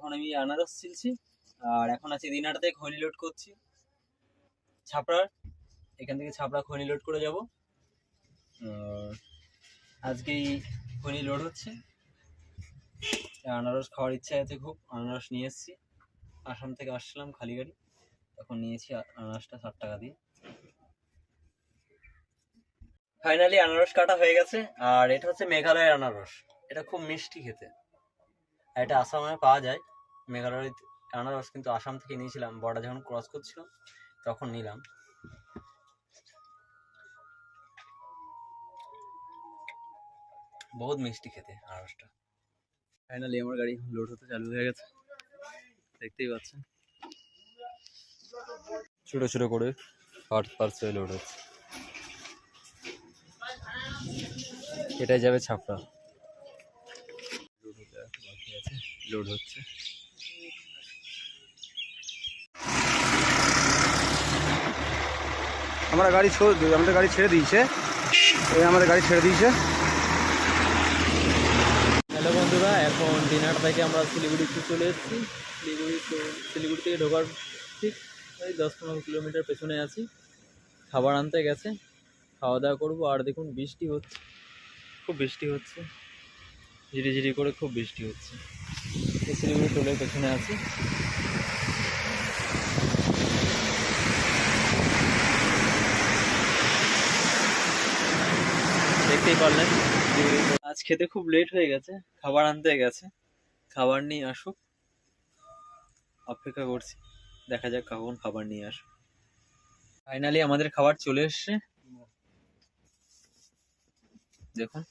এখন আমি আনারস ছিলছি, আর এখন আছি দিনাটাতে খনি লোড করছি ছাপড়ার। এখান থেকে ছাপড়া খনি লোড করে যাব। আজকেই খনি লোড হচ্ছে। আনারস খাওয়ার ইচ্ছা আছে খুব, আনারস নিয়ে এসেছি। আসাম থেকে আসছিলাম খালি গাড়ি, তখন নিয়েছি আনারসটা 60 টাকা দিয়ে। ফাইনালি আনারস কাটা হয়ে গেছে। আর এটা হচ্ছে মেঘালয়ের আনারস, এটা খুব মিষ্টি খেতে। এটা আসামে পাওয়া যায়, মেঘালয়ের আনারস কিন্তু আসাম থেকে নিয়েছিলাম, বর্ডার যখন ক্রস করছিল তখন নিলাম। বহুত মিষ্টি খেতে আনারসটা। ফাইনালি আমার গাড়ি লোড হতে চালু হয়ে গেছে, দেখতেই পাচ্ছেন ছোট ছোট করে পার্সেল লোড হচ্ছে। এটাই যাবে ছাপড়া। লোড হচ্ছে। আমাদের গাড়ি ছেড়ে দিয়েছে। হ্যালো বন্ধুরা, এখন দিনার থেকে আমরা শিলিগুড়িতে চলে এসেছি। শিলিগুড়ি থেকে ঢোকার ঠিক ওই 10-15 কিলোমিটার পেছনে আছি। খাবার আনতে গেছে, খাওয়া দাওয়া করবো। আর দেখুন বৃষ্টি হচ্ছে, খুব বৃষ্টি হচ্ছে, ঝিরিঝিরি করে খুব বৃষ্টি হচ্ছে। শিলিগুড়ি টোলের পেছনে আছি। দেখতেই পারলেন আজ খেতে খুব লেট হয়ে গেছে, খাবার আনতে গেছে। খাবার নিয়ে আসুক, অপেক্ষা করছি, দেখা যাক কখন খাবার নিয়ে আসুক। ফাইনালি আমাদের খাবার চলে এসছে, দেখুন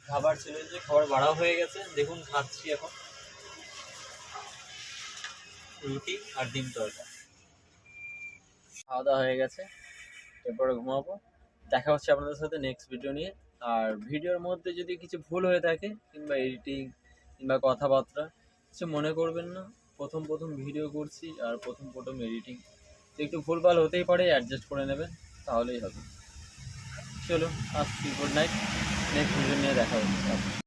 খাবার চলে এসছে, খাবার বাড়াও হয়ে গেছে। দেখুন খাচ্ছি এখন রুটি আর ডিম তরকা। খাওয়া দাওয়া হয়ে গেছে, এরপরে ঘুমাবো। দেখা হচ্ছে আপনাদের সাথে নেক্সট ভিডিও নিয়ে। আর ভিডিওর মধ্যে যদি কিছু ভুল হয়ে থাকে, কিংবা এডিটিং কিংবা কথাবার্তা, কিছু মনে করবেন না। প্রথম ভিডিও করছি আর প্রথম এডিটিং, তো একটু ভুলভাল হতেই পারে, অ্যাডজাস্ট করে নেবেন, তাহলেই হবে। চলো আসছি, গুড নাইট। নেক্সট ভিডিও নিয়ে দেখা হচ্ছে।